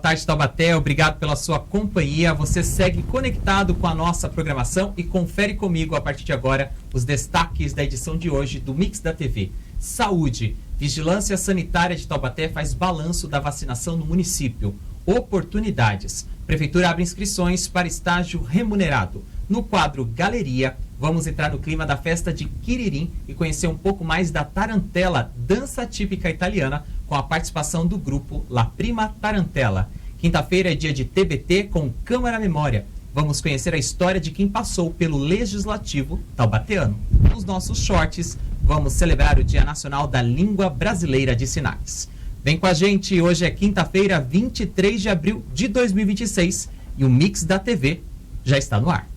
tarde, Taubaté. Obrigado pela sua companhia. Você segue conectado com a nossa programação e confere comigo, a partir de agora, os destaques da edição de hoje do Mix da TV. Saúde. Vigilância Sanitária de Taubaté faz balanço da vacinação no município. Oportunidades. Prefeitura abre inscrições para estágio remunerado. No quadro Galeria, vamos entrar no clima da festa de Quiririm e conhecer um pouco mais da tarantela, dança típica italiana, com a participação do grupo La Prima Tarantella. Quinta-feira é dia de TBT com Câmara Memória. Vamos conhecer a história de quem passou pelo Legislativo taubateano. Nos nossos shorts, vamos celebrar o Dia Nacional da Língua Brasileira de Sinais. Vem com a gente, hoje é quinta-feira, 23 de abril de 2026 e o Mix da TV já está no ar.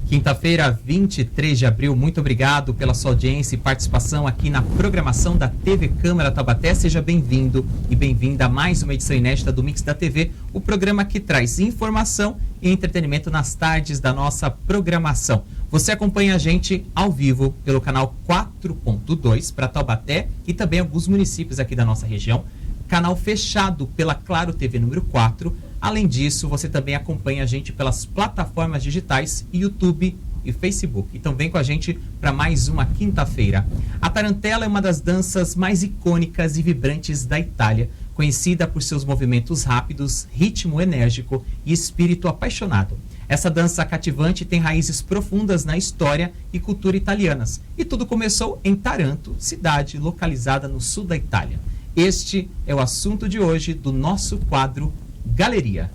Quinta-feira, 23 de abril, muito obrigado pela sua audiência e participação aqui na programação da TV Câmara Taubaté. Seja bem-vindo e bem-vinda a mais uma edição inédita do Mix da TV, o programa que traz informação e entretenimento nas tardes da nossa programação. Você acompanha a gente ao vivo pelo canal 4.2 para Taubaté e também alguns municípios aqui da nossa região, canal fechado pela Claro TV número 4. Além disso, você também acompanha a gente pelas plataformas digitais, YouTube e Facebook. Então vem com a gente para mais uma quinta-feira. A tarantela é uma das danças mais icônicas e vibrantes da Itália, conhecida por seus movimentos rápidos, ritmo enérgico e espírito apaixonado. Essa dança cativante tem raízes profundas na história e cultura italianas. E tudo começou em Taranto, cidade localizada no sul da Itália. Este é o assunto de hoje do nosso quadro Galeria.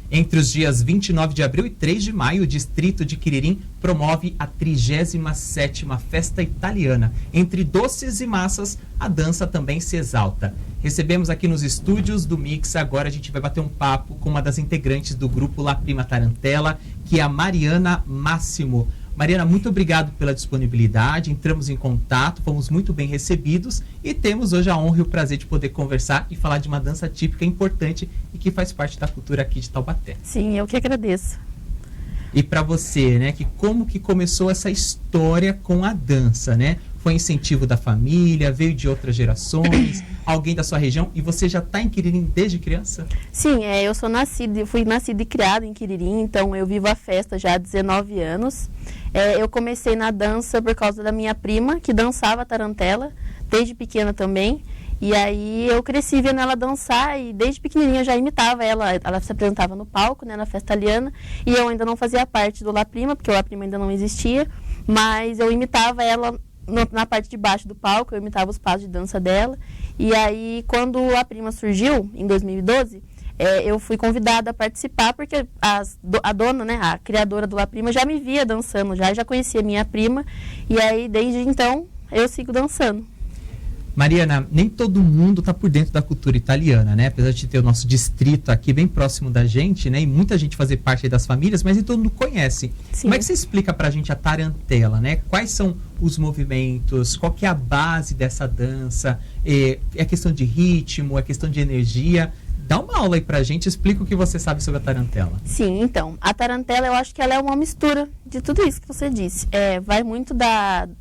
Entre os dias 29 de abril e 3 de maio, o distrito de Quiririm promove a 37ª Festa Italiana. Entre doces e massas, a dança também se exalta. Recebemos aqui nos estúdios do Mix, agora a gente vai bater um papo com uma das integrantes do grupo La Prima Tarantella, que é a Mariana Máximo. Mariana, muito obrigado pela disponibilidade, entramos em contato, fomos muito bem recebidos e temos hoje a honra e o prazer de poder conversar e falar de uma dança típica importante e que faz parte da cultura aqui de Taubaté. Sim, eu que agradeço. E para você, né, como que começou essa história com a dança, né? Foi incentivo da família, veio de outras gerações, alguém da sua região, e você já está em Quiririm desde criança? Sim, eu fui nascida e criada em Quiririm, então eu vivo a festa já há 19 anos. Eu comecei na dança por causa da minha prima, que dançava tarantela, desde pequena também. E aí eu cresci vendo ela dançar e desde pequenininha eu já imitava ela. Ela se apresentava no palco, né, na festa italiana, e eu ainda não fazia parte do La Prima, porque o La Prima ainda não existia, mas eu imitava ela na parte de baixo do palco, eu imitava os passos de dança dela. E aí, quando a Prima surgiu, em 2012, eu fui convidada a participar, porque a dona, né, a criadora do La Prima, já me via dançando, já conhecia minha prima, e aí, desde então, eu sigo dançando. Mariana, nem todo mundo está por dentro da cultura italiana, né? Apesar de ter o nosso distrito aqui bem próximo da gente, né? E muita gente fazer parte aí das famílias, mas nem todo mundo conhece. Sim. Como é que você explica pra gente a tarantela, né? Quais são os movimentos? Qual que é a base dessa dança? É questão de ritmo? É questão de energia? Dá uma aula aí pra gente, explica o que você sabe sobre a tarantela. Sim, então, a tarantela eu acho que ela é uma mistura de tudo isso que você disse. Vai muito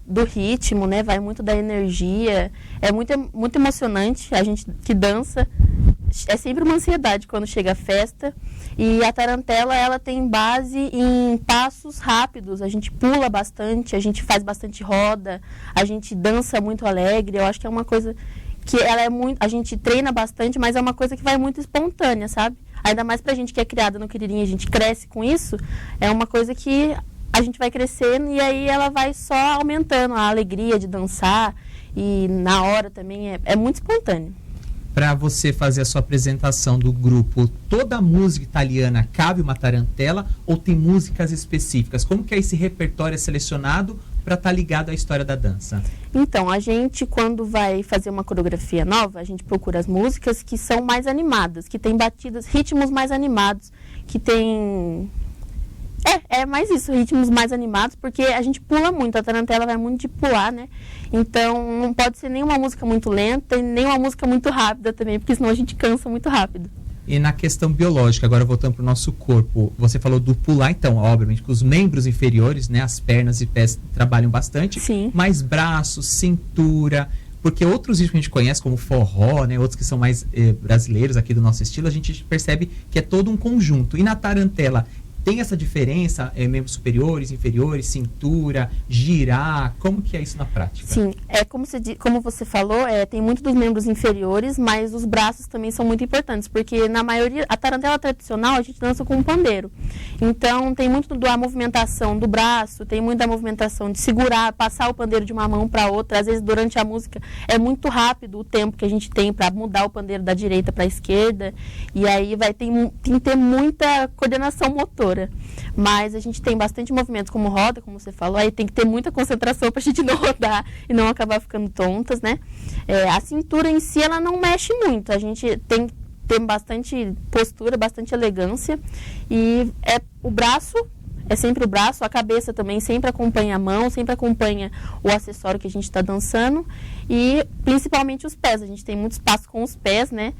do ritmo, né? Vai muito da energia. É muito emocionante, a gente que dança. É sempre uma ansiedade quando chega a festa. E a tarantela, ela tem base em passos rápidos. A gente pula bastante, a gente faz bastante roda, a gente dança muito alegre. Eu acho que é uma coisa que ela é muito, a gente treina bastante, mas é uma coisa que vai muito espontânea, sabe? Ainda mais pra gente que é criada no Quiririm, a gente cresce com isso, é uma coisa que a gente vai crescendo e aí ela vai só aumentando a alegria de dançar e na hora também é muito espontâneo. Para você fazer a sua apresentação do grupo, toda a música italiana cabe uma tarantela ou tem músicas específicas? Como que é esse repertório selecionado para estar ligado à história da dança? Então, a gente, quando vai fazer uma coreografia nova, a gente procura as músicas que são mais animadas, que tem batidas, ritmos mais animados, que tem É mais isso, ritmos mais animados, porque a gente pula muito, a tarantela vai muito de pular, né? Então não pode ser nenhuma música muito lenta e nem uma música muito rápida também, porque senão a gente cansa muito rápido. E na questão biológica, agora voltando para o nosso corpo, você falou do pular, então, obviamente, que os membros inferiores, né, as pernas e pés trabalham bastante, Sim. mas braços, cintura, porque outros ritmos que a gente conhece, como forró, né, outros que são mais brasileiros aqui do nosso estilo, a gente percebe que é todo um conjunto. E na tarantela, tem essa diferença, membros superiores, inferiores, cintura, girar, como que é isso na prática? Sim, como você falou, tem muito dos membros inferiores, mas os braços também são muito importantes, porque na maioria, a tarantela tradicional a gente dança com um pandeiro. Então tem muito da movimentação do braço, tem muito da movimentação de segurar, passar o pandeiro de uma mão para outra. Às vezes durante a música é muito rápido o tempo que a gente tem para mudar o pandeiro da direita para a esquerda, e aí tem que ter muita coordenação motora. Mas a gente tem bastante movimentos como roda, como você falou, aí tem que ter muita concentração para a gente não rodar e não acabar ficando tontas, né? A cintura em si, ela não mexe muito, a gente tem bastante postura, bastante elegância, e o braço é sempre o braço, a cabeça também sempre acompanha a mão, sempre acompanha o acessório que a gente está dançando, e principalmente os pés, a gente tem muito espaço com os pés, né?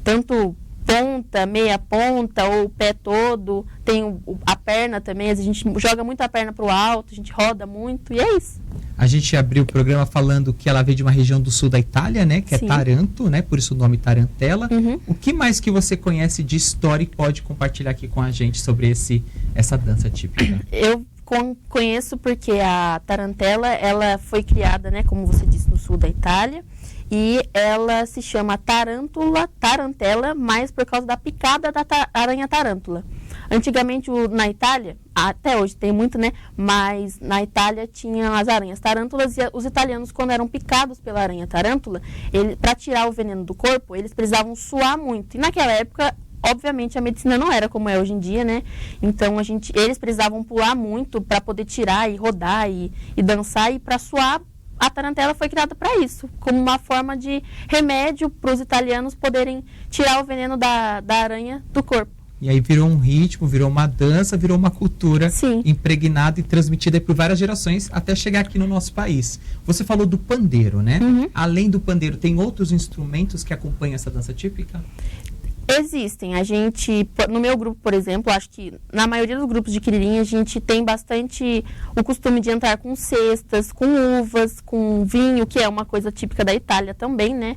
Tanto ponta, meia ponta ou o pé todo, tem a perna também, a gente joga muito a perna para o alto, a gente roda muito, e é isso. A gente abriu o programa falando que ela veio de uma região do sul da Itália, né, que Sim. é Taranto, né, por isso o nome Tarantella. Uhum. O que mais que você conhece de história e pode compartilhar aqui com a gente sobre essa dança típica? Eu conheço porque a tarantela, ela foi criada, né, como você disse, no sul da Itália, e ela se chama tarantela, mas por causa da picada da aranha tarântula. Antigamente na Itália, até hoje tem muito, né? Mas na Itália tinha as aranhas tarântulas, e os italianos, quando eram picados pela aranha tarântula, para tirar o veneno do corpo, eles precisavam suar muito. E naquela época, obviamente, a medicina não era como é hoje em dia, né? Então eles precisavam pular muito para poder tirar e rodar e dançar, e para suar. A tarantela foi criada para isso, como uma forma de remédio para os italianos poderem tirar o veneno da aranha do corpo. E aí virou um ritmo, virou uma dança, virou uma cultura Sim. impregnada e transmitida por várias gerações até chegar aqui no nosso país. Você falou do pandeiro, né? Uhum. Além do pandeiro, tem outros instrumentos que acompanham essa dança típica? Existem. A gente, no meu grupo, por exemplo, acho que na maioria dos grupos de Quiririm, a gente tem bastante o costume de entrar com cestas, com uvas, com vinho, que é uma coisa típica da Itália também, né?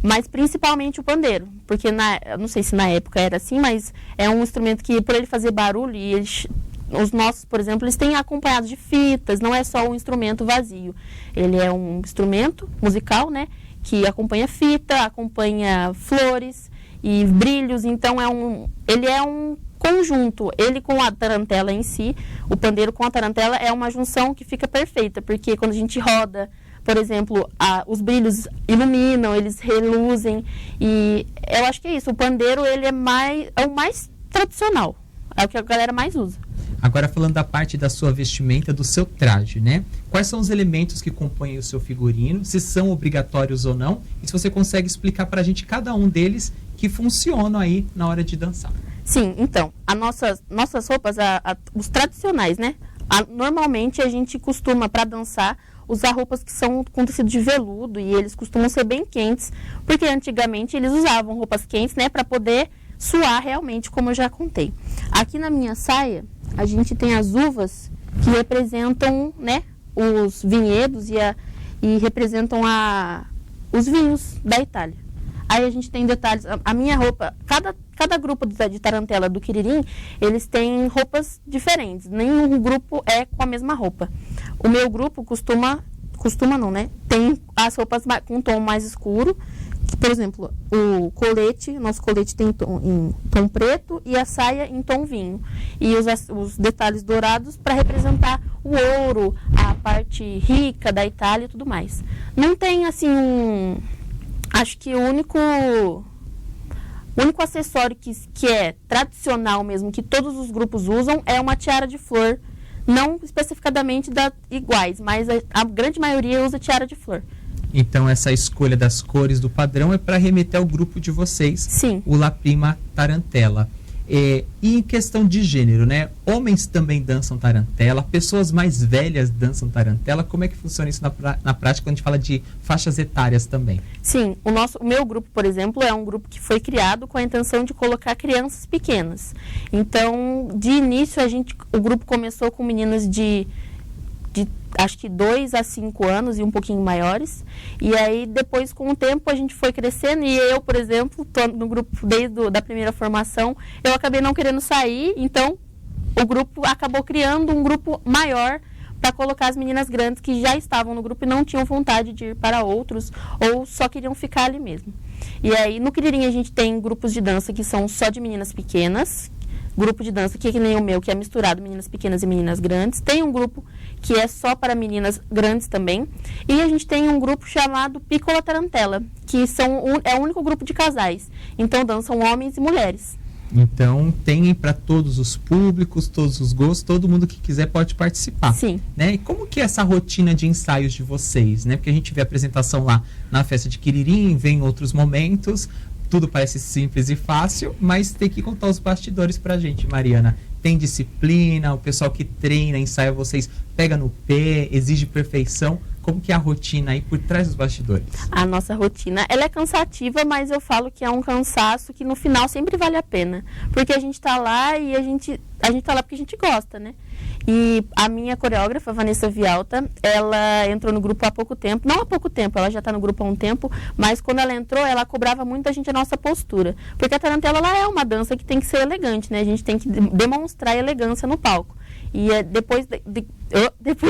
Mas principalmente o pandeiro, porque eu não sei se na época era assim, mas é um instrumento que, por ele fazer barulho, e os nossos, por exemplo, eles têm acompanhado de fitas, não é só um instrumento vazio. Ele é um instrumento musical, né? Que acompanha fita, acompanha flores e brilhos, então ele é um conjunto, ele com a tarantela em si, o pandeiro com a tarantela é uma junção que fica perfeita, porque quando a gente roda, por exemplo, os brilhos iluminam, eles reluzem, e eu acho que é isso, o pandeiro ele é o mais tradicional, é o que a galera mais usa. Agora falando da parte da sua vestimenta, do seu traje, né? Quais são os elementos que compõem o seu figurino, se são obrigatórios ou não, e se você consegue explicar pra gente cada um deles que funcionam aí na hora de dançar. Sim, então, nossas roupas, os tradicionais, né? Normalmente a gente costuma, para dançar, usar roupas que são com tecido de veludo, e eles costumam ser bem quentes, porque antigamente eles usavam roupas quentes, né, para poder suar realmente, como eu já contei. Aqui na minha saia, a gente tem as uvas que representam, né, os vinhedos e representam os vinhos da Itália. Aí a gente tem detalhes, a minha roupa, cada grupo de tarantela do Quiririm, eles têm roupas diferentes, nenhum grupo é com a mesma roupa. O meu grupo costuma não, né, tem as roupas com um tom mais escuro. Por exemplo, nosso colete tem em tom preto e a saia em tom vinho. E os detalhes dourados para representar o ouro, a parte rica da Itália e tudo mais. Não tem, assim, acho que o único acessório que é tradicional mesmo, que todos os grupos usam, é uma tiara de flor. Não especificadamente iguais, mas a grande maioria usa tiara de flor. Então essa escolha das cores do padrão é para remeter ao grupo de vocês, Sim. o La Prima Tarantella. E em questão de gênero, né? Homens também dançam tarantela, pessoas mais velhas dançam tarantela. Como é que funciona isso na prática quando a gente fala de faixas etárias também? Sim, o meu grupo, por exemplo, é um grupo que foi criado com a intenção de colocar crianças pequenas. Então, de início, o grupo começou com meninas de acho que 2 a 5 anos e um pouquinho maiores. E aí, depois, com o tempo, a gente foi crescendo. E eu, por exemplo, estou no grupo desde da primeira formação. Eu acabei não querendo sair, então o grupo acabou criando um grupo maior para colocar as meninas grandes que já estavam no grupo e não tinham vontade de ir para outros ou só queriam ficar ali mesmo. E aí, no Quiririm, a gente tem grupos de dança que são só de meninas pequenas, grupo de dança que nem o meu, que é misturado meninas pequenas e meninas grandes. Tem um grupo que é só para meninas grandes também. E a gente tem um grupo chamado Piccola Tarantella, que é o único grupo de casais. Então dançam homens e mulheres. Então tem para todos os públicos, todos os gostos, todo mundo que quiser pode participar. Sim. Né? E como que é essa rotina de ensaios de vocês? Né? Porque a gente vê a apresentação lá na festa de Quiririm, vem em outros momentos. Tudo parece simples e fácil, mas tem que contar os bastidores pra gente, Mariana. Tem disciplina, o pessoal que treina, ensaia vocês, pega no pé, exige perfeição. Como que é a rotina aí por trás dos bastidores? A nossa rotina, ela é cansativa, mas eu falo que é um cansaço que no final sempre vale a pena. Porque a gente tá lá e a gente tá lá porque a gente gosta, né? E a minha coreógrafa, Vanessa Vialta, ela entrou no grupo há pouco tempo. Não há pouco tempo, ela já está no grupo há um tempo. Mas quando ela entrou, ela cobrava muito da gente a nossa postura. Porque a tarantela, ela é uma dança que tem que ser elegante, né? A gente tem que demonstrar elegância no palco. E depois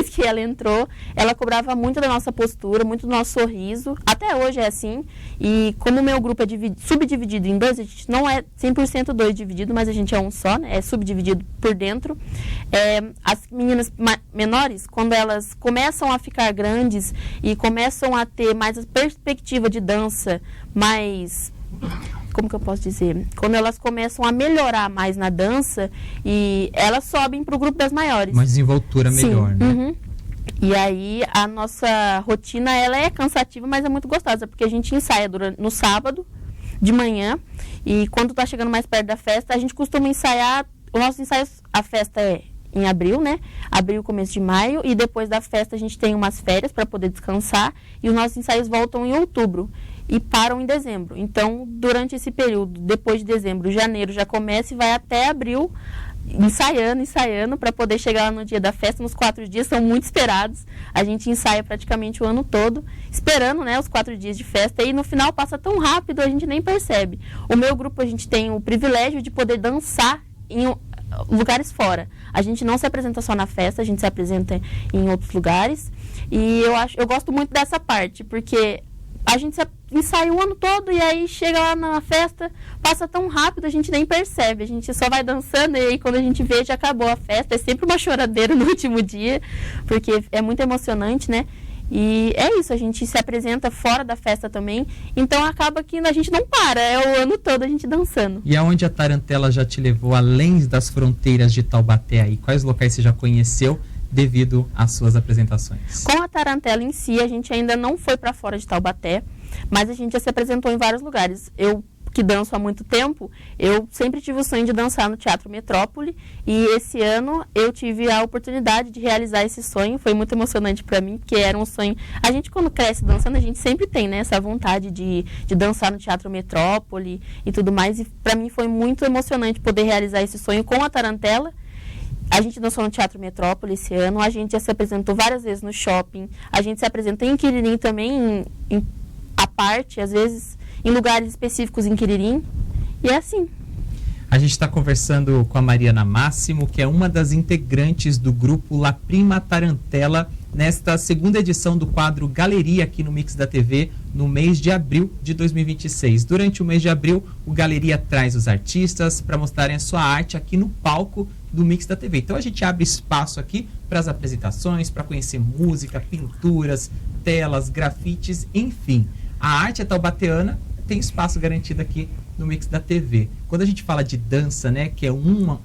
que ela entrou, ela cobrava muito da nossa postura, muito do nosso sorriso. Até hoje é assim. E como o meu grupo é subdividido em dois, a gente não é 100% dois dividido, mas a gente é um só, né? É subdividido por dentro. As meninas menores, quando elas começam a ficar grandes e começam a ter mais a perspectiva de dança, mais... Como que eu posso dizer? Quando elas começam a melhorar mais na dança, e elas sobem para o grupo das maiores. Uma desenvoltura melhor, né? Uhum. E aí a nossa rotina, ela é cansativa, mas é muito gostosa, porque a gente ensaia no sábado, de manhã, e quando está chegando mais perto da festa, a gente costuma ensaiar, os nossos ensaios, a festa é em abril, né? Abril, começo de maio, e depois da festa a gente tem umas férias para poder descansar, e os nossos ensaios voltam em outubro. E param em dezembro. Então, durante esse período, depois de dezembro, janeiro já começa e vai até abril, ensaiando, para poder chegar lá no dia da festa. Nos 4 dias, são muito esperados. A gente ensaia praticamente o ano todo, esperando, né, os 4 dias de festa. E no final passa tão rápido, a gente nem percebe. O meu grupo, a gente tem o privilégio de poder dançar em lugares fora. A gente não se apresenta só na festa, a gente se apresenta em outros lugares. E eu gosto muito dessa parte, porque a gente ensaia o ano todo e aí chega lá na festa, passa tão rápido, a gente nem percebe. A gente só vai dançando e aí quando a gente vê, já acabou a festa. É sempre uma choradeira no último dia, porque é muito emocionante, né? E é isso, a gente se apresenta fora da festa também, então acaba que a gente não para, é o ano todo a gente dançando. E aonde a tarantela já te levou além das fronteiras de Taubaté aí? Quais locais você já conheceu devido às suas apresentações? Com a tarantela em si, a gente ainda não foi para fora de Taubaté, mas a gente já se apresentou em vários lugares. Eu, que danço há muito tempo, eu sempre tive o sonho de dançar no Teatro Metrópole, e esse ano eu tive a oportunidade de realizar esse sonho. Foi muito emocionante para mim, porque era um sonho. A gente, quando cresce dançando, a gente sempre tem, né, essa vontade de dançar no Teatro Metrópole e tudo mais, e para mim foi muito emocionante poder realizar esse sonho com a tarantela. A gente dançou no Teatro Metrópole esse ano, a gente já se apresentou várias vezes no shopping, a gente se apresenta em Quiririm também, à parte, às vezes em lugares específicos em Quiririm, e é assim. A gente está conversando com a Mariana Máximo, que é uma das integrantes do grupo La Prima Tarantella, nesta segunda edição do quadro Galeria aqui no Mix da TV, no mês de abril de 2026. Durante o mês de abril, o Galeria traz os artistas para mostrarem a sua arte aqui no palco do Mix da TV. Então a gente abre espaço aqui para as apresentações, para conhecer música, pinturas, telas, grafites, enfim. A arte taubateana tem espaço garantido aqui no Mix da TV. Quando a gente fala de dança, né, que é um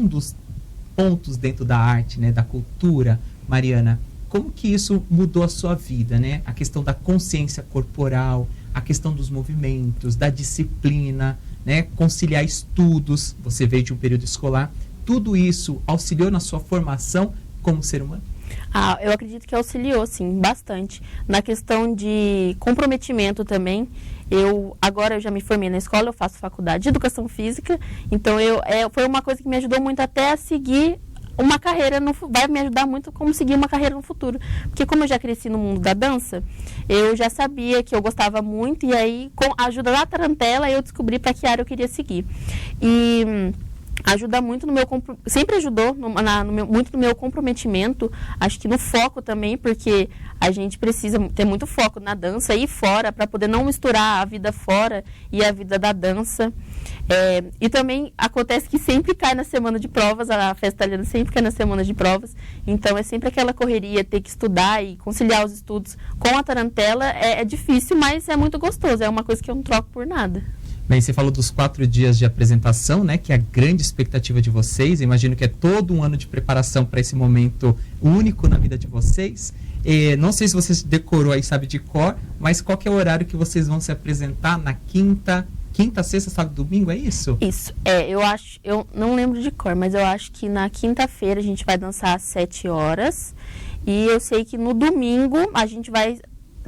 dos pontos dentro da arte, né, da cultura, Mariana, como que isso mudou a sua vida, né? A questão da consciência corporal, a questão dos movimentos, da disciplina, né, conciliar estudos, você veio de um período escolar, tudo isso auxiliou na sua formação como ser humano? Eu acredito que auxiliou, sim, bastante. Na questão de comprometimento também, agora eu já me formei na escola, eu faço faculdade de Educação Física, então foi uma coisa que me ajudou muito até a seguir uma carreira, vai me ajudar muito como seguir uma carreira no futuro. Porque como eu já cresci no mundo da dança, eu já sabia que eu gostava muito, e aí com a ajuda da Tarantela eu descobri para que área eu queria seguir. E ajuda muito sempre ajudou muito no meu comprometimento, acho que no foco também, porque a gente precisa ter muito foco na dança e fora, para poder não misturar a vida fora e a vida da dança. E também acontece que sempre cai na semana de provas, a festa italiana sempre cai na semana de provas, então é sempre aquela correria, ter que estudar e conciliar os estudos com a Tarantela é difícil, mas é muito gostoso, é uma coisa que eu não troco por nada. Bem, você falou dos 4 dias de apresentação, né, que é a grande expectativa de vocês. Eu imagino que é todo um ano de preparação para esse momento único na vida de vocês. Não sei se você decorou aí, sabe de cor, mas qual que é o horário que vocês vão se apresentar na quinta, sexta, sábado, domingo, é isso? Isso, eu não lembro de cor, mas eu acho que na quinta-feira a gente vai dançar às 7 horas, e eu sei que no domingo a gente vai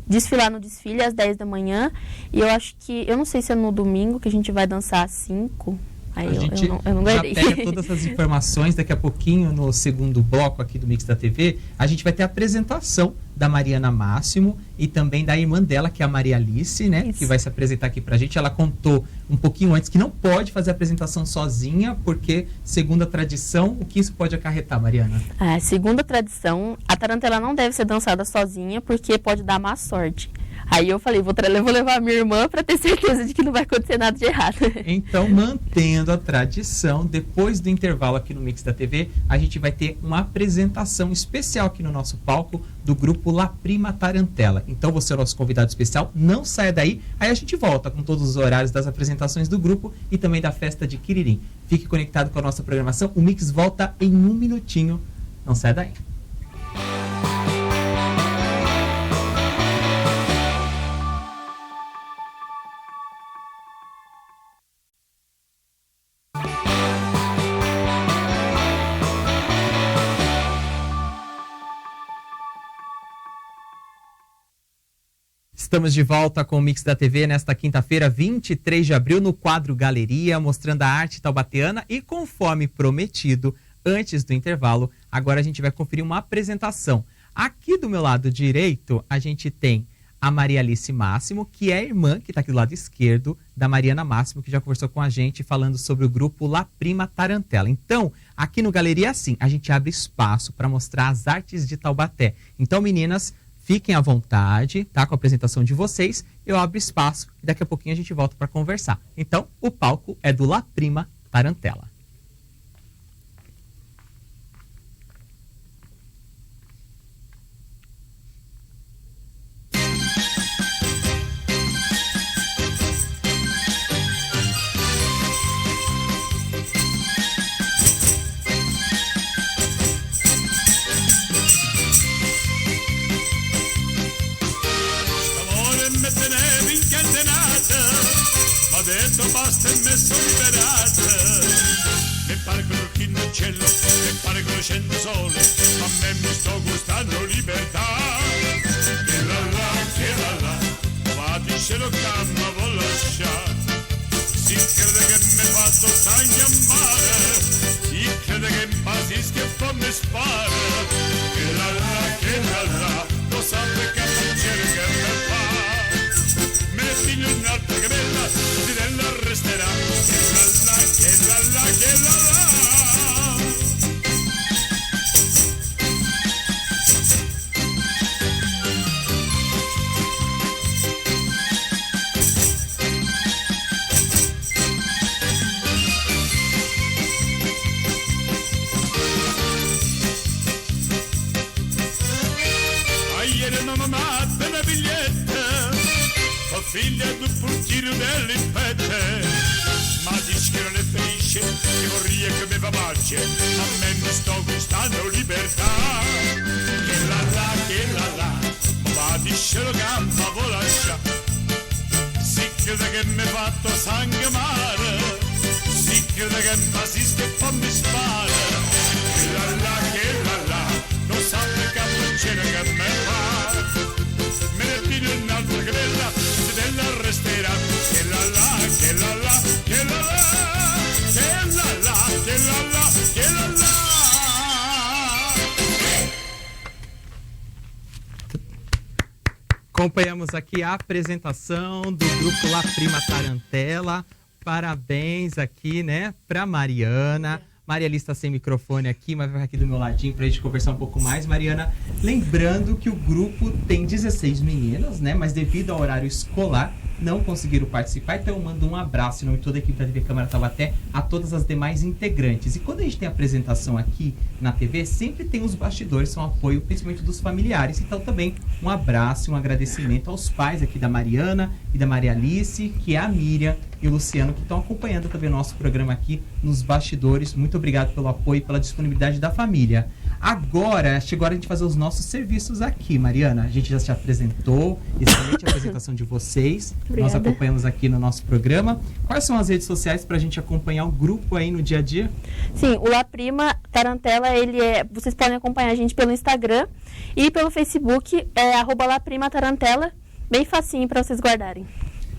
desfilar no desfile às 10 da manhã, e eu não sei se é no domingo que a gente vai dançar às 5. Aí eu não guardei. Já pega todas essas informações, daqui a pouquinho no segundo bloco aqui do Mix da TV, a gente vai ter a apresentação da Mariana Máximo e também da irmã dela, que é a Maria Alice, né? Isso. Que vai se apresentar aqui pra gente. Ela contou um pouquinho antes que não pode fazer a apresentação sozinha, porque, segundo a tradição, o que isso pode acarretar, Mariana? Segundo a tradição, a tarantela não deve ser dançada sozinha, porque pode dar má sorte. Aí eu falei, vou levar a minha irmã para ter certeza de que não vai acontecer nada de errado. Então, mantendo a tradição, depois do intervalo aqui no Mix da TV, a gente vai ter uma apresentação especial aqui no nosso palco do grupo La Prima Tarantela. Então, você é o nosso convidado especial, não saia daí. Aí a gente volta com todos os horários das apresentações do grupo e também da festa de Quiririm. Fique conectado com a nossa programação. O Mix volta em 1 minutinho. Não saia daí. Estamos de volta com o Mix da TV nesta quinta-feira, 23 de abril, no quadro Galeria, mostrando a arte taubateana. E conforme prometido, antes do intervalo, agora a gente vai conferir uma apresentação. Aqui do meu lado direito, a gente tem a Maria Alice Máximo, que é a irmã, que está aqui do lado esquerdo, da Mariana Máximo, que já conversou com a gente, falando sobre o grupo La Prima Tarantela. Então, aqui no Galeria é assim, a gente abre espaço para mostrar as artes de Taubaté. Então, meninas, fiquem à vontade, tá? Com a apresentação de vocês, eu abro espaço e daqui a pouquinho a gente volta para conversar. Então, o palco é do La Prima Tarantela. Basta e me sono liberata, mi pare che l'occhino in cielo, mi pare che scende sole, ma a me mi sto gustando libertà. Che la la, va di cielo camma voloscia, si crede che mi fatto sangre a mare, si crede che impazzisco e poi mi spara. Che la la, lo sape che piacere che mi fa, me ne figlio un'altra che bella, si della resterà. Che la la. Ieri mamma bella biglietta, fa figlia del portiere delle fette, ma dice che non è felice, che vorrei che mi va pace, a me mi sto gustando libertà. Che la, ma va dice lo gamma volascia, si crede che mi fatto sangue male, si crede che m'assiste e poi mi spara. Che la la, non sa che cappuccino che me fa. Me ne piglio un'altra che bella, se della resterà. Che la la, che la la, che la la, che la la, che la la, che la la. Acompanhamos aqui a apresentação do grupo La Prima Tarantela. Parabéns aqui, né, para Mariana. Mariana está sem microfone aqui, mas vai aqui do meu ladinho para a gente conversar um pouco mais. Mariana, lembrando que o grupo tem 16 meninas, né, mas devido ao horário escolar, não conseguiram participar, então eu mando um abraço em nome de toda a equipe da TV Câmara Taubaté a todas as demais integrantes. E quando a gente tem apresentação aqui na TV, sempre tem os bastidores, são apoio principalmente dos familiares. Então também um abraço e um agradecimento aos pais aqui da Mariana e da Maria Alice, que é a Miriam e o Luciano, que estão acompanhando também o nosso programa aqui nos bastidores. Muito obrigado pelo apoio e pela disponibilidade da família. Agora, chegou a hora de fazer os nossos serviços aqui, Mariana. A gente já se apresentou, excelente apresentação de vocês. Obrigada. Nós acompanhamos aqui no nosso programa. Quais são as redes sociais para a gente acompanhar o grupo aí no dia a dia? Sim, o La Prima Tarantela, vocês podem acompanhar a gente pelo Instagram e pelo Facebook, @La Prima Tarantela, bem facinho para vocês guardarem.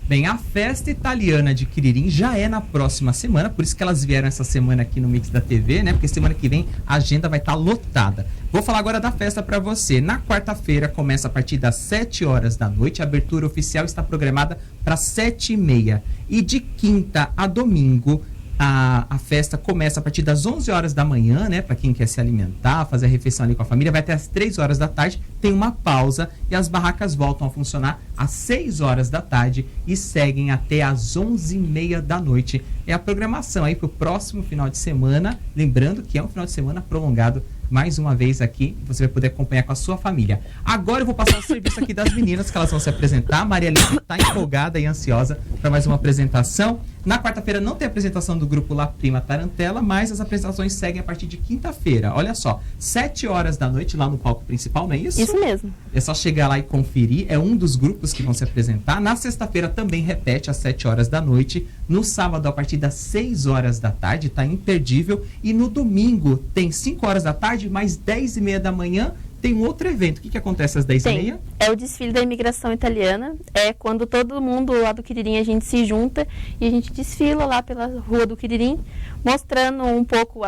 Bem, a festa italiana de Quiririm já é na próxima semana, por isso que elas vieram essa semana aqui no Mix da TV, né? Porque semana que vem a agenda vai estar lotada. Vou falar agora da festa para você. Na quarta-feira começa a partir das 7 horas da noite, a abertura oficial está programada para 7h30. E de quinta a domingo, a festa começa a partir das 11 horas da manhã, né? Para quem quer se alimentar, fazer a refeição ali com a família, vai até às 3 horas da tarde, tem uma pausa e as barracas voltam a funcionar às 6 horas da tarde e seguem até às 11h30 da noite. É a programação aí para o próximo final de semana, lembrando que é um final de semana prolongado. Mais uma vez aqui, você vai poder acompanhar com a sua família. Agora eu vou passar o serviço aqui das meninas, que elas vão se apresentar. A Maria Alice está empolgada e ansiosa para mais uma apresentação. Na quarta-feira não tem apresentação do grupo La Prima Tarantela, mas as apresentações seguem a partir de quinta-feira. Olha só, 7 horas da noite lá no palco principal, não é isso? Isso mesmo. É só chegar lá e conferir, é um dos grupos que vão se apresentar. Na sexta-feira também repete às 7 horas da noite. No sábado, a partir das 6 horas da tarde, tá imperdível. E no domingo tem 5 horas da tarde, mais 10h30 da manhã, tem um outro evento. O que acontece às 10h30? É o desfile da imigração italiana. É quando todo mundo lá do Quiririm, a gente se junta e a gente desfila lá pela rua do Quiririm, mostrando um pouco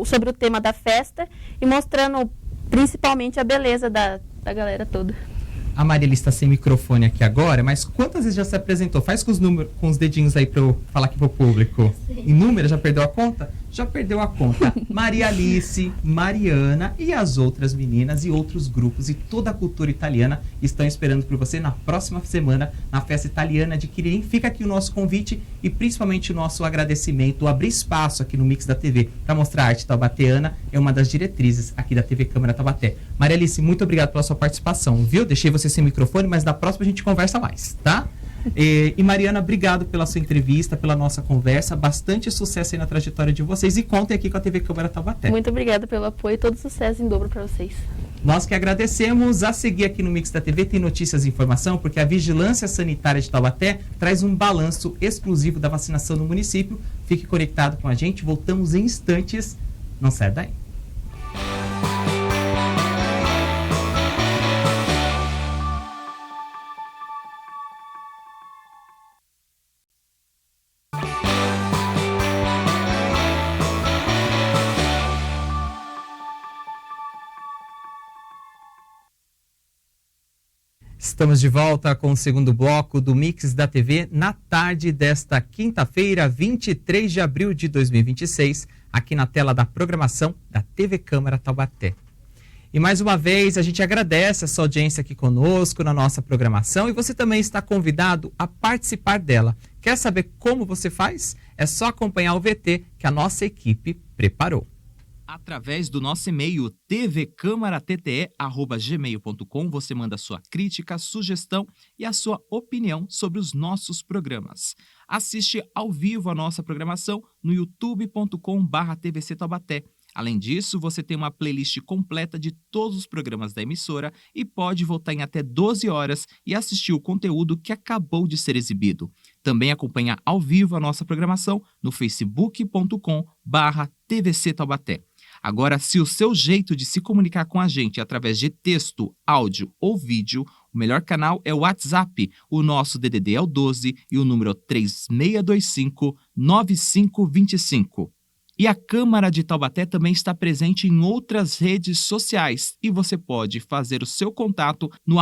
sobre o tema da festa e mostrando principalmente a beleza da galera toda. A Maria está sem microfone aqui agora, mas quantas vezes já se apresentou? Faz com os números, com os dedinhos aí para eu falar aqui pro público. Em número, já perdeu a conta? Já perdeu a conta. Maria Alice, Mariana e as outras meninas e outros grupos e toda a cultura italiana estão esperando por você na próxima semana na festa italiana de Quiririm. Fica aqui o nosso convite e principalmente o nosso agradecimento, abrir espaço aqui no Mix da TV para mostrar a arte taubateana. É uma das diretrizes aqui da TV Câmara Taubaté. Maria Alice, muito obrigado pela sua participação, viu? Deixei você sem microfone, mas na próxima a gente conversa mais, tá? E Mariana, obrigado pela sua entrevista, pela nossa conversa. Bastante sucesso aí na trajetória de vocês e contem aqui com a TV Câmara Taubaté. Muito obrigada pelo apoio e todo sucesso em dobro para vocês. Nós que agradecemos. A seguir aqui no Mix da TV tem notícias e informação, porque a Vigilância Sanitária de Taubaté traz um balanço exclusivo da vacinação no município. Fique conectado com a gente, voltamos em instantes. Não sai daí. Estamos de volta com o segundo bloco do Mix da TV na tarde desta quinta-feira, 23 de abril de 2026, aqui na tela da programação da TV Câmara Taubaté. E mais uma vez a gente agradece a sua audiência aqui conosco na nossa programação e você também está convidado a participar dela. Quer saber como você faz? É só acompanhar o VT que a nossa equipe preparou. Através do nosso e-mail tvcamaratte@gmail.com você manda sua crítica, sugestão e a sua opinião sobre os nossos programas. Assiste ao vivo a nossa programação no youtube.com/tvc Taubaté. Além disso, você tem uma playlist completa de todos os programas da emissora e pode voltar em até 12 horas e assistir o conteúdo que acabou de ser exibido. Também acompanha ao vivo a nossa programação no facebook.com/TVC Taubaté. Agora, se o seu jeito de se comunicar com a gente é através de texto, áudio ou vídeo, o melhor canal é o WhatsApp. O nosso DDD é o 12 e o número é 3625-9525. E a Câmara de Taubaté também está presente em outras redes sociais e você pode fazer o seu contato no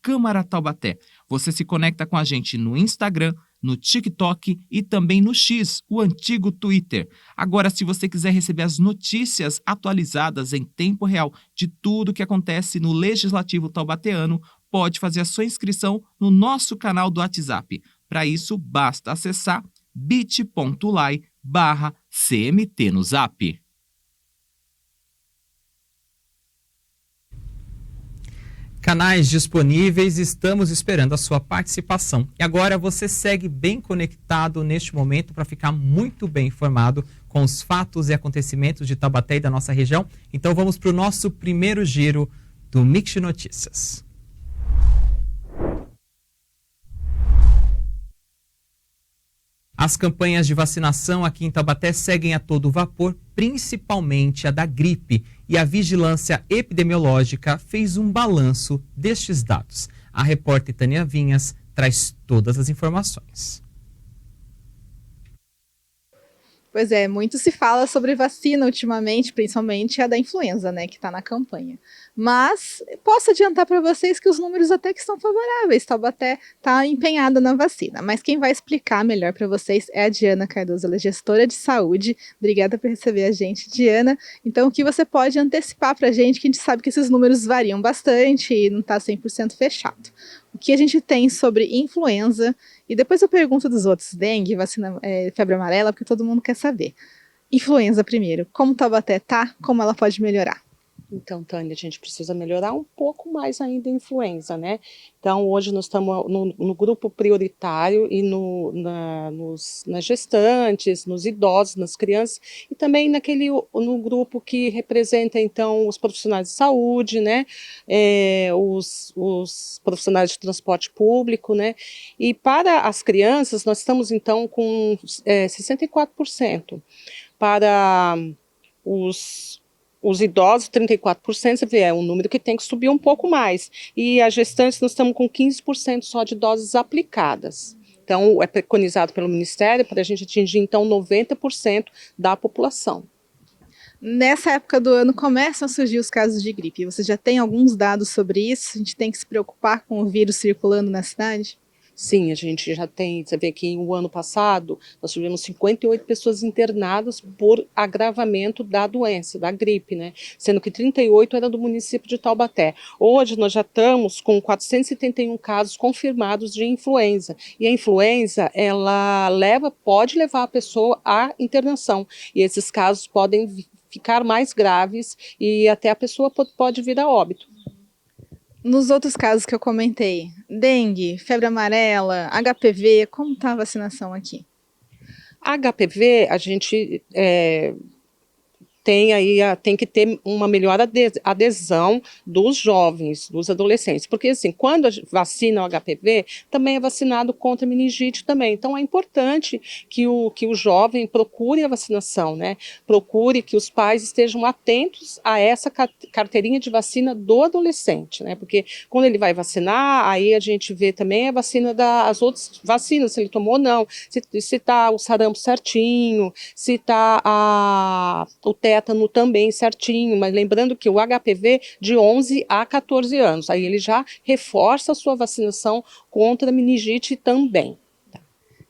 @Câmara Taubaté. Você se conecta com a gente no Instagram, no TikTok e também no X, o antigo Twitter. Agora, se você quiser receber as notícias atualizadas em tempo real de tudo que acontece no Legislativo taubateano, pode fazer a sua inscrição no nosso canal do WhatsApp. Para isso, basta acessar bit.ly/CMT no Zap. Canais disponíveis, estamos esperando a sua participação. E agora você segue bem conectado neste momento para ficar muito bem informado com os fatos e acontecimentos de Taubaté e da nossa região. Então vamos para o nosso primeiro giro do Mix de Notícias. As campanhas de vacinação aqui em Taubaté seguem a todo vapor, principalmente a da gripe, e a Vigilância Epidemiológica fez um balanço destes dados. A repórter Tânia Vinhas traz todas as informações. Pois é, muito se fala sobre vacina ultimamente, principalmente a da influenza, né, que está na campanha. Mas posso adiantar para vocês que os números até que estão favoráveis. Taubaté está empenhada na vacina. Mas quem vai explicar melhor para vocês é a Diana Cardoso, ela é gestora de saúde. Obrigada por receber a gente, Diana. Então, o que você pode antecipar para a gente, que a gente sabe que esses números variam bastante e não está 100% fechado. O que a gente tem sobre influenza, e depois eu pergunto dos outros, dengue, vacina, febre amarela, porque todo mundo quer saber. Influenza primeiro, como Taubaté tá, como ela pode melhorar? Então, Tânia, a gente precisa melhorar um pouco mais ainda a influenza, né? Então, hoje nós estamos no grupo prioritário e nas gestantes, nos idosos, nas crianças, e também no grupo que representa, então, os profissionais de saúde, né? Os profissionais de transporte público, né? E para as crianças, nós estamos, então, com 64%. Para os idosos, 34%, você vê, é um número que tem que subir um pouco mais. E as gestantes, nós estamos com 15% só de doses aplicadas. Então, é preconizado pelo Ministério para a gente atingir, então, 90% da população. Nessa época do ano começam a surgir os casos de gripe. Você já tem alguns dados sobre isso? A gente tem que se preocupar com o vírus circulando na cidade? Sim, a gente já tem, você vê que o ano passado nós tivemos 58 pessoas internadas por agravamento da doença, da gripe, né? Sendo que 38 era do município de Taubaté. Hoje nós já estamos com 471 casos confirmados de influenza. E a influenza, ela pode levar a pessoa à internação. E esses casos podem ficar mais graves e até a pessoa pode vir a óbito. Nos outros casos que eu comentei, dengue, febre amarela, HPV, como está a vacinação aqui? A HPV, a gente tem que ter uma melhor adesão dos jovens, dos adolescentes, porque assim, quando vacina o HPV, também é vacinado contra meningite também, então é importante que o jovem procure a vacinação, né? Procure que os pais estejam atentos a essa carteirinha de vacina do adolescente, né? Porque quando ele vai vacinar, aí a gente vê também a vacina das outras vacinas, se ele tomou ou não, se está o sarampo certinho, se está o tétano também certinho, mas lembrando que o HPV de 11 a 14 anos, aí ele já reforça a sua vacinação contra a meningite também.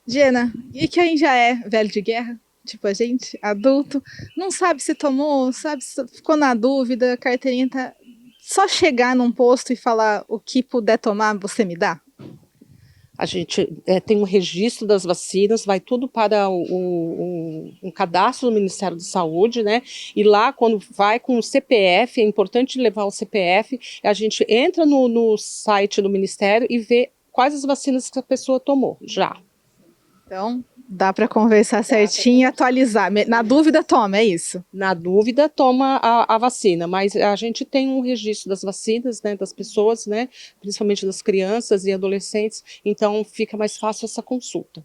Diana, e quem já é velho de guerra, tipo a gente, adulto, não sabe se tomou, sabe se ficou na dúvida, a carteirinha tá... Só chegar num posto e falar o que puder tomar, você me dá? A gente tem um registro das vacinas, vai tudo para um cadastro do Ministério da Saúde, né? E lá, quando vai com o CPF, é importante levar o CPF, a gente entra no site do Ministério e vê quais as vacinas que a pessoa tomou já. Então, Dá para conversar certinho e atualizar. Na dúvida, toma, é isso? Na dúvida, toma a vacina, mas a gente tem um registro das vacinas, né, das pessoas, né, principalmente das crianças e adolescentes, então fica mais fácil essa consulta.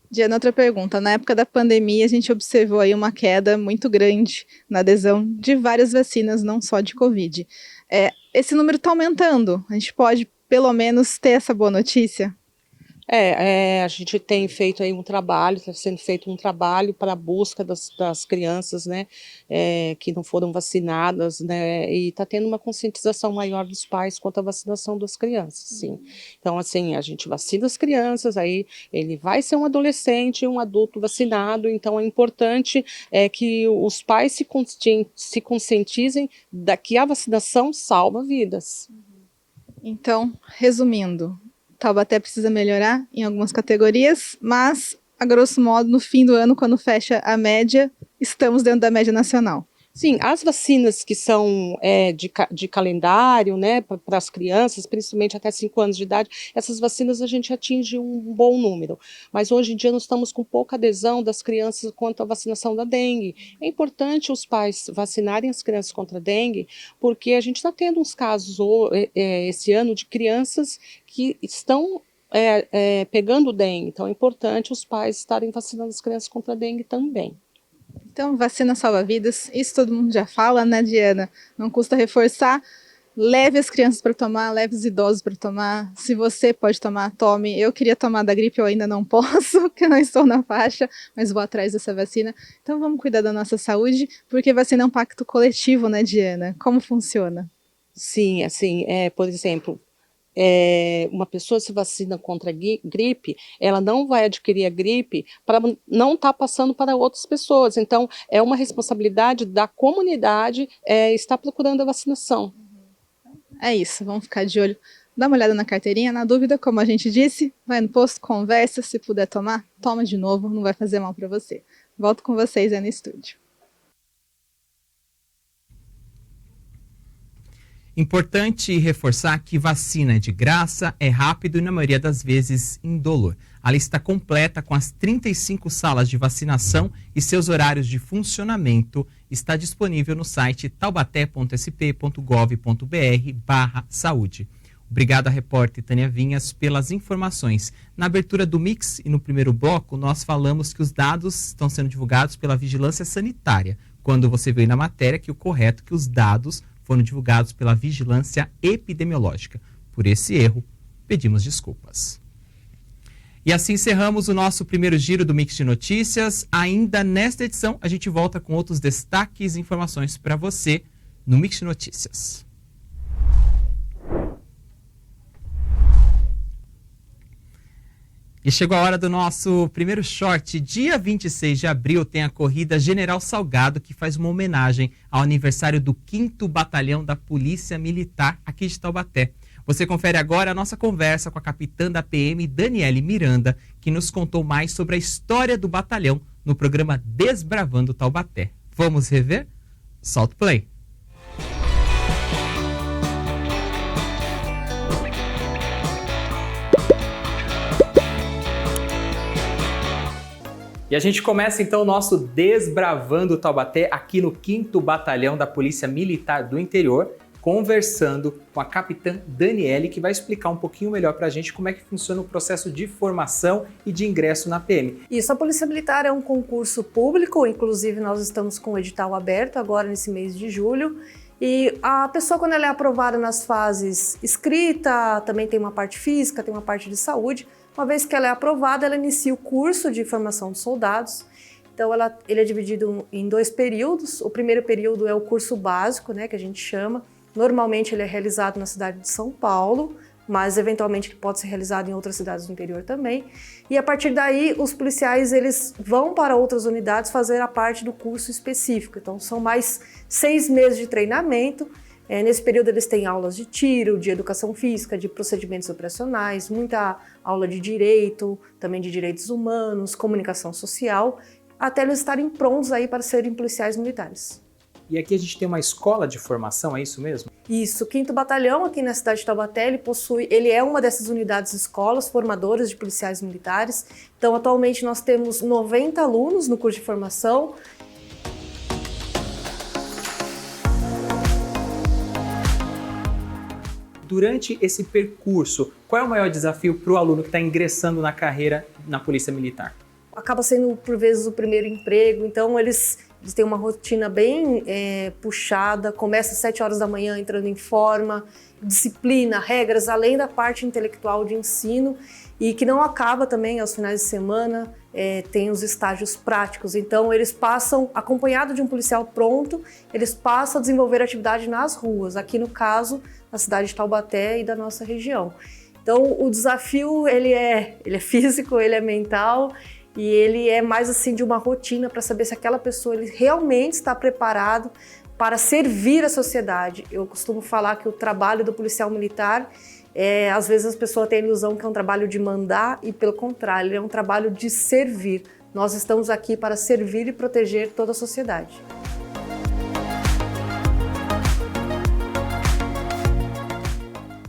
Diana, outra pergunta. Na época da pandemia, a gente observou aí uma queda muito grande na adesão de várias vacinas, não só de Covid. Esse número está aumentando. A gente pode, pelo menos, ter essa boa notícia? A gente tem feito aí um trabalho, está sendo feito um trabalho para a busca das crianças, né, que não foram vacinadas, né, e está tendo uma conscientização maior dos pais quanto à vacinação das crianças, sim. Então, assim, a gente vacina as crianças, aí ele vai ser um adolescente, um adulto vacinado, então é importante que os pais se conscientizem que a vacinação salva vidas. Então, resumindo, Taubaté precisa melhorar em algumas categorias, mas, a grosso modo, no fim do ano, quando fecha a média, estamos dentro da média nacional. Sim, as vacinas que são de calendário, né, para as crianças, principalmente até 5 anos de idade, essas vacinas a gente atinge um bom número. Mas hoje em dia nós estamos com pouca adesão das crianças quanto à vacinação da dengue. É importante os pais vacinarem as crianças contra a dengue, porque a gente está tendo uns casos esse ano de crianças que estão pegando dengue. Então é importante os pais estarem vacinando as crianças contra a dengue também. Então, vacina salva vidas, isso todo mundo já fala, né, Diana? Não custa reforçar. Leve as crianças para tomar, leve os idosos para tomar. Se você pode tomar, tome. Eu queria tomar da gripe, eu ainda não posso, porque eu não estou na faixa, mas vou atrás dessa vacina. Então, vamos cuidar da nossa saúde, porque vacina é um pacto coletivo, né, Diana? Como funciona? Sim, assim, por exemplo, uma pessoa se vacina contra a gripe, ela não vai adquirir a gripe para não estar passando para outras pessoas. Então, é uma responsabilidade da comunidade estar procurando a vacinação. É isso, vamos ficar de olho. Dá uma olhada na carteirinha, na dúvida, como a gente disse, vai no posto, conversa, se puder tomar, toma de novo, não vai fazer mal para você. Volto com vocês aí no estúdio. Importante reforçar que vacina é de graça, é rápido e na maioria das vezes indolor. A lista completa com as 35 salas de vacinação e seus horários de funcionamento está disponível no site taubaté.sp.gov.br/saúde. Obrigado à repórter Tânia Vinhas pelas informações. Na abertura do Mix e no primeiro bloco, nós falamos que os dados estão sendo divulgados pela Vigilância Sanitária, quando você veio na matéria que o correto é que os dados foram divulgados pela Vigilância Epidemiológica. Por esse erro, pedimos desculpas. E assim encerramos o nosso primeiro giro do Mix de Notícias. Ainda nesta edição, a gente volta com outros destaques e informações para você no Mix de Notícias. E chegou a hora do nosso primeiro short. Dia 26 de abril tem a corrida General Salgado, que faz uma homenagem ao aniversário do 5º Batalhão da Polícia Militar aqui de Taubaté. Você confere agora a nossa conversa com a capitã da PM, Daniele Miranda, que nos contou mais sobre a história do batalhão no programa Desbravando Taubaté. Vamos rever? Solta o play. E a gente começa então o nosso Desbravando Taubaté aqui no 5º Batalhão da Polícia Militar do Interior, conversando com a capitã Daniele, que vai explicar um pouquinho melhor para a gente como é que funciona o processo de formação e de ingresso na PM. Isso, a Polícia Militar é um concurso público, inclusive nós estamos com o edital aberto agora nesse mês de julho, e a pessoa, quando ela é aprovada nas fases escrita, também tem uma parte física, tem uma parte de saúde. Uma vez que ela é aprovada, ela inicia o curso de formação de soldados. Então, ele é dividido em 2 períodos. O primeiro período é o curso básico, né, que a gente chama. Normalmente, ele é realizado na cidade de São Paulo, mas, eventualmente, ele pode ser realizado em outras cidades do interior também. E, a partir daí, os policiais eles vão para outras unidades fazer a parte do curso específico. Então, são mais 6 meses de treinamento. Nesse período eles têm aulas de tiro, de educação física, de procedimentos operacionais, muita aula de direito, também de direitos humanos, comunicação social, até eles estarem prontos aí para serem policiais militares. E aqui a gente tem uma escola de formação, é isso mesmo? Isso, o 5º Batalhão aqui na cidade de Taubaté, ele é uma dessas unidades escolas formadoras de policiais militares. Então, atualmente nós temos 90 alunos no curso de formação. Durante esse percurso, qual é o maior desafio para o aluno que está ingressando na carreira na Polícia Militar? Acaba sendo, por vezes, o primeiro emprego, então eles têm uma rotina bem puxada, começa às 7 horas da manhã entrando em forma, disciplina, regras, além da parte intelectual de ensino, e que não acaba também aos finais de semana, tem os estágios práticos. Então eles passam, acompanhado de um policial pronto, eles passam a desenvolver atividade nas ruas, aqui no caso, na cidade de Taubaté e da nossa região. Então o desafio ele é físico, ele é mental, e ele é mais assim de uma rotina para saber se aquela pessoa ele realmente está preparado para servir a sociedade. Eu costumo falar que o trabalho do policial militar, às vezes as pessoas têm a ilusão que é um trabalho de mandar e pelo contrário, ele é um trabalho de servir. Nós estamos aqui para servir e proteger toda a sociedade.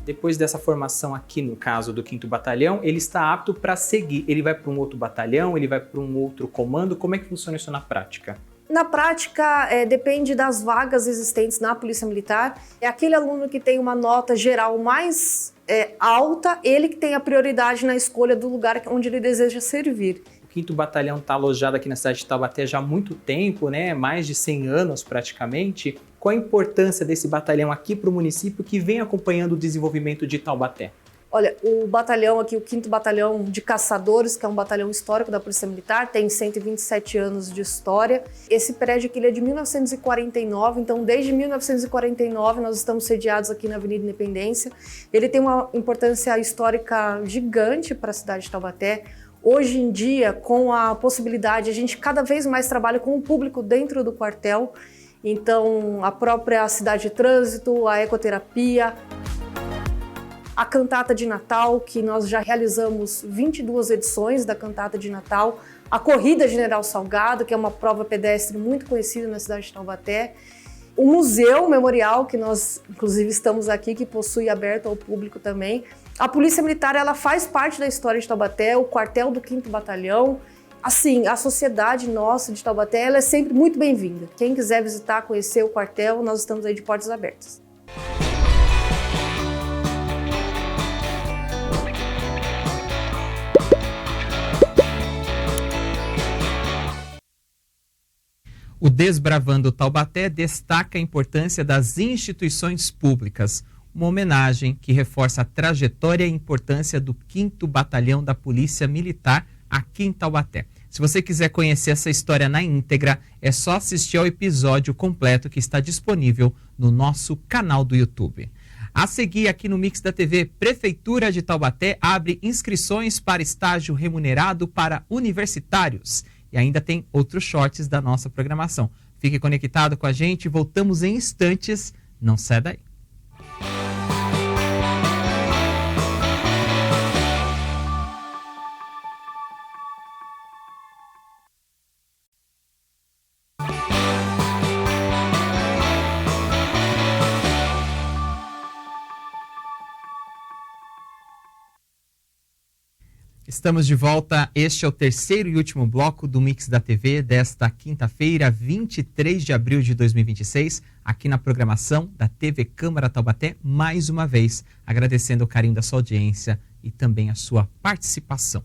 Depois dessa formação aqui, no caso do 5º Batalhão, ele está apto para seguir. Ele vai para um outro batalhão, ele vai para um outro comando. Como é que funciona isso na prática? Na prática, depende das vagas existentes na Polícia Militar. É aquele aluno que tem uma nota geral mais alta, ele que tem a prioridade na escolha do lugar onde ele deseja servir. O 5º Batalhão está alojado aqui na cidade de Taubaté já há muito tempo, né? Mais de 100 anos praticamente. Qual a importância desse batalhão aqui para o município que vem acompanhando o desenvolvimento de Taubaté? Olha, o batalhão aqui, o 5º Batalhão de Caçadores, que é um batalhão histórico da Polícia Militar, tem 127 anos de história. Esse prédio aqui ele é de 1949, então desde 1949 nós estamos sediados aqui na Avenida Independência. Ele tem uma importância histórica gigante para a cidade de Taubaté. Hoje em dia, com a possibilidade, a gente cada vez mais trabalha com o público dentro do quartel. Então, a própria cidade de trânsito, a ecoterapia, a cantata de Natal, que nós já realizamos 22 edições da cantata de Natal, a corrida General Salgado, que é uma prova pedestre muito conhecida na cidade de Taubaté, o museu memorial, que nós inclusive estamos aqui, que possui aberto ao público também. A Polícia Militar ela faz parte da história de Taubaté, o quartel do 5º Batalhão. Assim, a sociedade nossa de Taubaté ela é sempre muito bem-vinda. Quem quiser visitar, conhecer o quartel, nós estamos aí de portas abertas. O Desbravando Taubaté destaca a importância das instituições públicas, uma homenagem que reforça a trajetória e a importância do 5º Batalhão da Polícia Militar aqui em Taubaté. Se você quiser conhecer essa história na íntegra, é só assistir ao episódio completo que está disponível no nosso canal do YouTube. A seguir, aqui no Mix da TV, Prefeitura de Taubaté abre inscrições para estágio remunerado para universitários. E ainda tem outros shorts da nossa programação. Fique conectado com a gente, voltamos em instantes, não sai daí. Estamos de volta, este é o terceiro e último bloco do Mix da TV desta quinta-feira, 23 de abril de 2026, aqui na programação da TV Câmara Taubaté, mais uma vez, agradecendo o carinho da sua audiência e também a sua participação.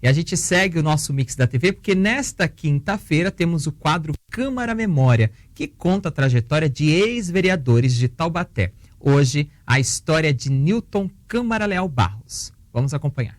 E a gente segue o nosso Mix da TV porque nesta quinta-feira temos o quadro Câmara Memória, que conta a trajetória de ex-vereadores de Taubaté. Hoje, a história de Newton Câmara Leal Barros. Vamos acompanhar.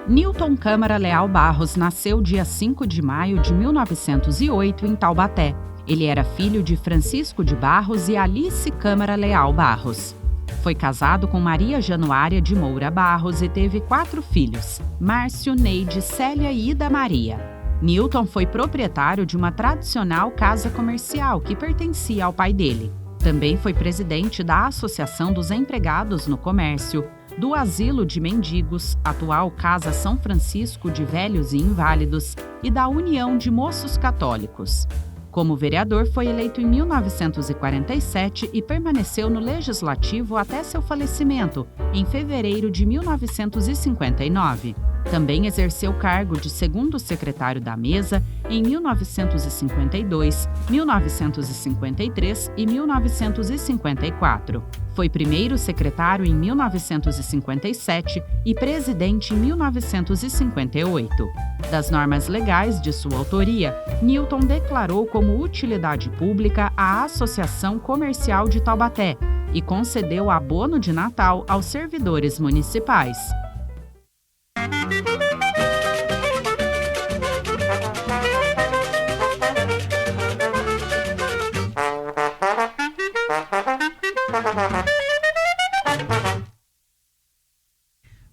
Newton Câmara Leal Barros nasceu dia 5 de maio de 1908 em Taubaté. Ele era filho de Francisco de Barros e Alice Câmara Leal Barros. Foi casado com Maria Januária de Moura Barros e teve 4 filhos, Márcio, Neide, Célia e Ida Maria. Newton foi proprietário de uma tradicional casa comercial que pertencia ao pai dele. Também foi presidente da Associação dos Empregados no Comércio, do Asilo de Mendigos, atual Casa São Francisco de Velhos e Inválidos, e da União de Moços Católicos. Como vereador, foi eleito em 1947 e permaneceu no Legislativo até seu falecimento, em fevereiro de 1959. Também exerceu o cargo de segundo secretário da Mesa em 1952, 1953 e 1954. Foi primeiro secretário em 1957 e presidente em 1958. Das normas legais de sua autoria, Newton declarou como utilidade pública a Associação Comercial de Taubaté e concedeu abono de Natal aos servidores municipais.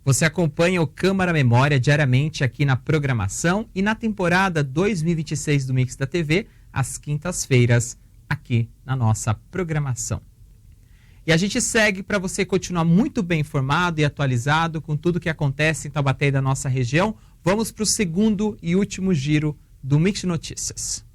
Você acompanha o Câmara Memória diariamente aqui na programação e na temporada 2026 do Mix da TV, às quintas-feiras, aqui na nossa programação. E a gente segue para você continuar muito bem informado e atualizado com tudo que acontece em Taubaté e da nossa região. Vamos para o segundo e último giro do Mix de Notícias.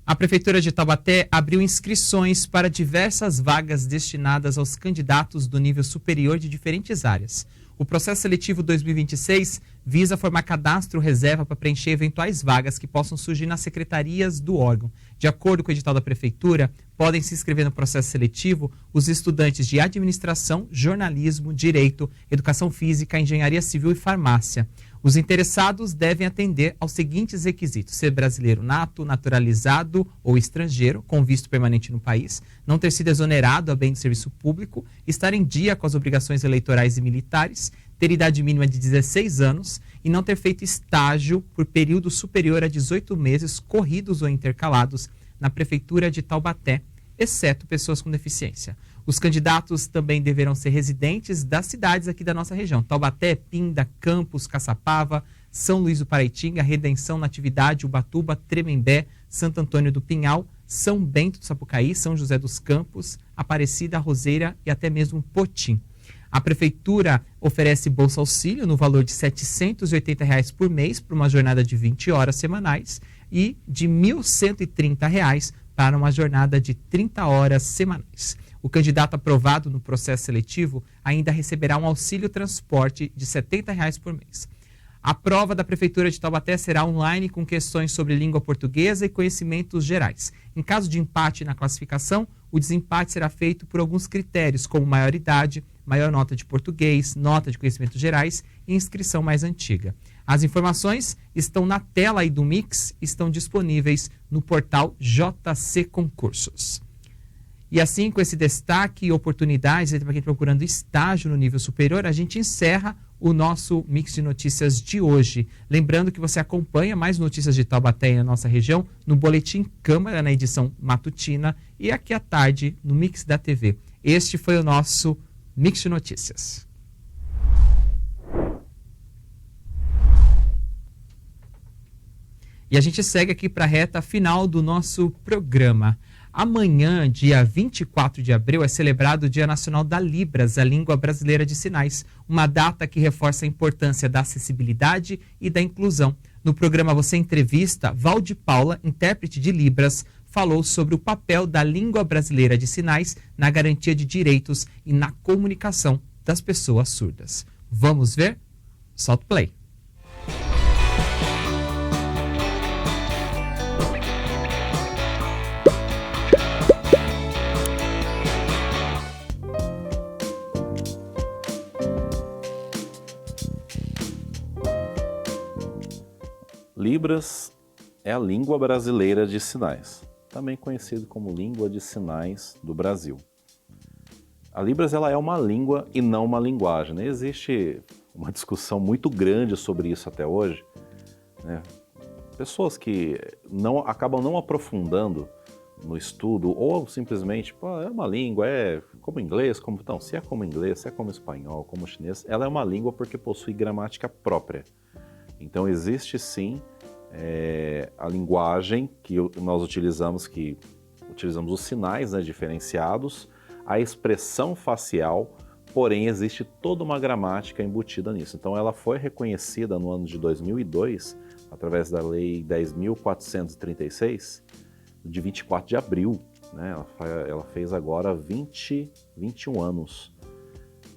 A Prefeitura de Taubaté abriu inscrições para diversas vagas destinadas aos candidatos do nível superior de diferentes áreas. O processo seletivo 2026 visa formar cadastro reserva para preencher eventuais vagas que possam surgir nas secretarias do órgão. De acordo com o edital da Prefeitura, podem se inscrever no processo seletivo os estudantes de administração, jornalismo, direito, educação física, engenharia civil e farmácia. Os interessados devem atender aos seguintes requisitos: ser brasileiro nato, naturalizado ou estrangeiro, com visto permanente no país, não ter sido exonerado a bem do serviço público, estar em dia com as obrigações eleitorais e militares, ter idade mínima de 16 anos e não ter feito estágio por período superior a 18 meses corridos ou intercalados na Prefeitura de Taubaté, exceto pessoas com deficiência. Os candidatos também deverão ser residentes das cidades aqui da nossa região: Taubaté, Pinda, Campos, Caçapava, São Luís do Paraitinga, Redenção, Natividade, Ubatuba, Tremembé, Santo Antônio do Pinhal, São Bento do Sapucaí, São José dos Campos, Aparecida, Roseira e até mesmo Potim. A Prefeitura oferece Bolsa Auxílio no valor de R$ 780 por mês para uma jornada de 20 horas semanais e de R$ 1.130 para uma jornada de 30 horas semanais. O candidato aprovado no processo seletivo ainda receberá um auxílio transporte de R$ 70 por mês. A prova da Prefeitura de Taubaté será online com questões sobre língua portuguesa e conhecimentos gerais. Em caso de empate na classificação, o desempate será feito por alguns critérios, como maior idade, maior nota de português, nota de conhecimentos gerais e inscrição mais antiga. As informações estão na tela aí do Mix, estão disponíveis no portal JC Concursos. E assim, com esse destaque e oportunidades para quem está procurando estágio no nível superior, a gente encerra o nosso Mix de Notícias de hoje. Lembrando que você acompanha mais notícias de Taubaté na nossa região no Boletim Câmara, na edição matutina, e aqui à tarde no Mix da TV. Este foi o nosso Mix de Notícias. E a gente segue aqui para a reta final do nosso programa. Amanhã, dia 24 de abril, é celebrado o Dia Nacional da Libras, a língua brasileira de sinais, uma data que reforça a importância da acessibilidade e da inclusão. No programa Você Entrevista, Valde Paula, intérprete de Libras, falou sobre o papel da língua brasileira de sinais na garantia de direitos e na comunicação das pessoas surdas. Vamos ver? Solta o play. Libras é a língua brasileira de sinais, também conhecido como língua de sinais do Brasil. A Libras ela é uma língua e não uma linguagem, né? Existe uma discussão muito grande sobre isso até hoje, né? Pessoas que acabam não aprofundando no estudo ou simplesmente, é uma língua, é como inglês, se é como inglês, se é como espanhol, como chinês, ela é uma língua porque possui gramática própria. Então existe sim a linguagem que nós utilizamos os sinais, né, diferenciados, a expressão facial, porém existe toda uma gramática embutida nisso. Então ela foi reconhecida no ano de 2002, através da Lei 10.436, de 24 de abril, né? Ela fez agora 21 anos,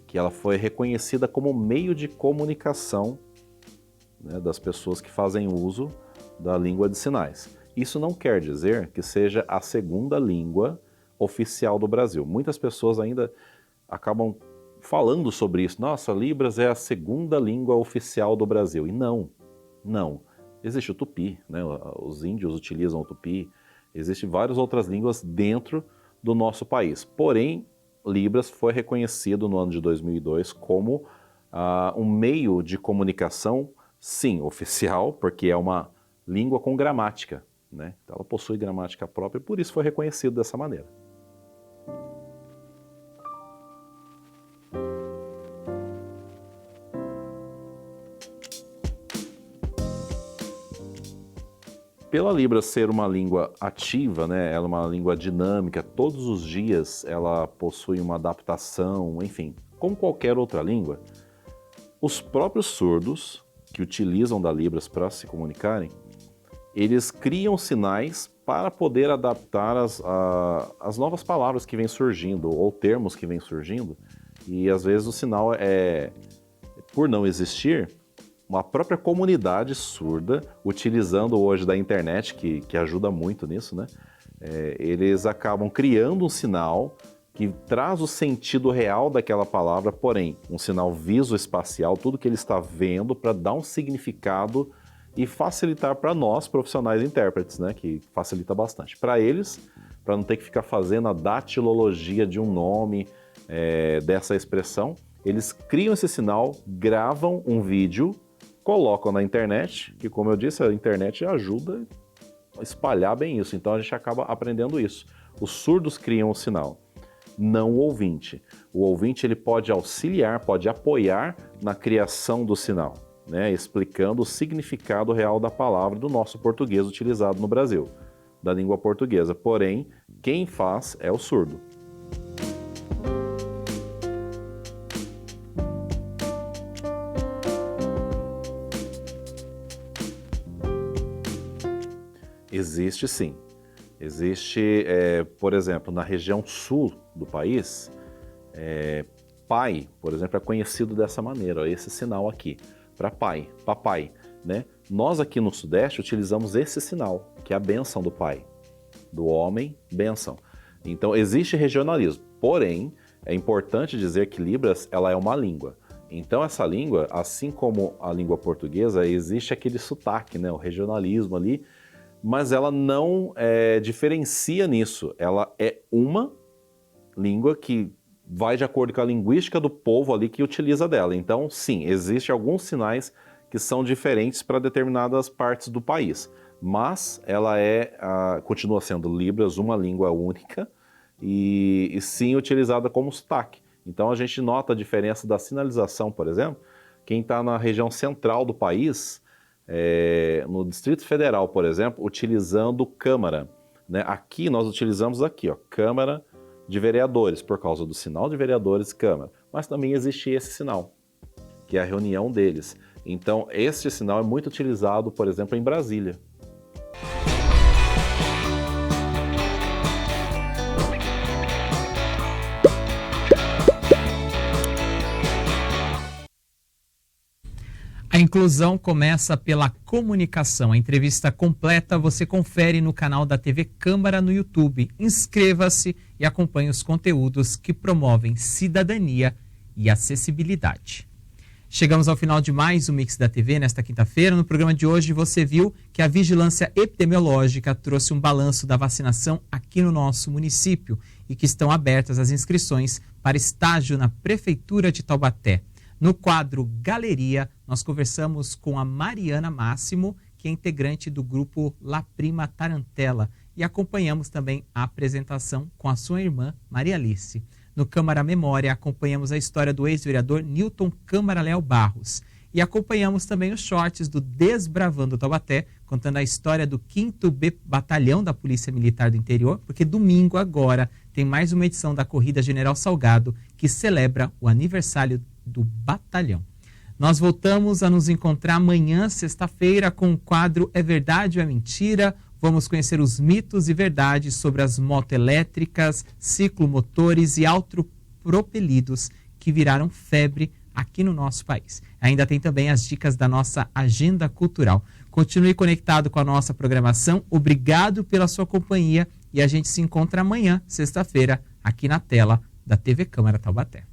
que ela foi reconhecida como meio de comunicação, né, das pessoas que fazem uso da língua de sinais. Isso não quer dizer que seja a segunda língua oficial do Brasil. Muitas pessoas ainda acabam falando sobre isso. Nossa, Libras é a segunda língua oficial do Brasil. E não. Existe o Tupi, né? Os índios utilizam o Tupi. Existem várias outras línguas dentro do nosso país. Porém, Libras foi reconhecido no ano de 2002 como um meio de comunicação, sim, oficial, porque é uma língua com gramática, né? Então, ela possui gramática própria e por isso foi reconhecido dessa maneira. Pela Libras ser uma língua ativa, né, ela é uma língua dinâmica, todos os dias ela possui uma adaptação, enfim, como qualquer outra língua, os próprios surdos que utilizam da Libras para se comunicarem, eles criam sinais para poder adaptar as novas palavras que vêm surgindo, ou termos que vêm surgindo, e às vezes o sinal por não existir, uma própria comunidade surda, utilizando hoje da internet, que ajuda muito nisso, né? Eles acabam criando um sinal que traz o sentido real daquela palavra, porém, um sinal visoespacial, tudo que ele está vendo para dar um significado e facilitar para nós, profissionais intérpretes, né? Que facilita bastante. Para eles, para não ter que ficar fazendo a datilologia de um nome dessa expressão, eles criam esse sinal, gravam um vídeo, colocam na internet, que como eu disse, a internet ajuda a espalhar bem isso, então a gente acaba aprendendo isso. Os surdos criam o sinal, não o ouvinte. O ouvinte ele pode auxiliar, pode apoiar na criação do sinal, né, explicando o significado real da palavra do nosso português utilizado no Brasil, da língua portuguesa. Porém, quem faz é o surdo. Existe sim. Existe, por exemplo, na região sul do país, pai, por exemplo, é conhecido dessa maneira, ó, esse sinal aqui, para pai, papai, né? Nós aqui no Sudeste utilizamos esse sinal, que é a bênção do pai, do homem, bênção. Então existe regionalismo, porém, é importante dizer que Libras ela é uma língua. Então essa língua, assim como a língua portuguesa, existe aquele sotaque, né? O regionalismo ali, mas ela não diferencia nisso. Ela é uma língua que vai de acordo com a linguística do povo ali que utiliza dela. Então, sim, existem alguns sinais que são diferentes para determinadas partes do país, mas ela continua sendo Libras, uma língua única e sim utilizada como sotaque. Então a gente nota a diferença da sinalização, por exemplo, quem está na região central do país, no Distrito Federal, por exemplo, utilizando Câmara, né? Aqui nós utilizamos aqui, ó, Câmara de Vereadores, por causa do sinal de vereadores e Câmara. Mas também existe esse sinal, que é a reunião deles. Então, este sinal é muito utilizado, por exemplo, em Brasília. A inclusão começa pela comunicação. A entrevista completa você confere no canal da TV Câmara no YouTube. Inscreva-se e acompanhe os conteúdos que promovem cidadania e acessibilidade. Chegamos ao final de mais um Mix da TV nesta quinta-feira. No programa de hoje você viu que a Vigilância Epidemiológica trouxe um balanço da vacinação aqui no nosso município e que estão abertas as inscrições para estágio na Prefeitura de Taubaté. No quadro Galeria, nós conversamos com a Mariana Máximo, que é integrante do grupo La Prima Tarantela, e acompanhamos também a apresentação com a sua irmã, Maria Alice. No Câmara Memória, acompanhamos a história do ex-vereador Newton Câmara Leal Barros. E acompanhamos também os shorts do Desbravando Taubaté, contando a história do 5º Batalhão da Polícia Militar do Interior, porque domingo agora tem mais uma edição da Corrida General Salgado, que celebra o aniversário do batalhão. Nós voltamos a nos encontrar amanhã, sexta-feira, com o quadro É Verdade ou é Mentira? Vamos conhecer os mitos e verdades sobre as motoelétricas, ciclomotores e autopropelidos que viraram febre aqui no nosso país. Ainda tem também as dicas da nossa agenda cultural. Continue conectado com a nossa programação. Obrigado pela sua companhia e a gente se encontra amanhã, sexta-feira, aqui na tela da TV Câmara Taubaté.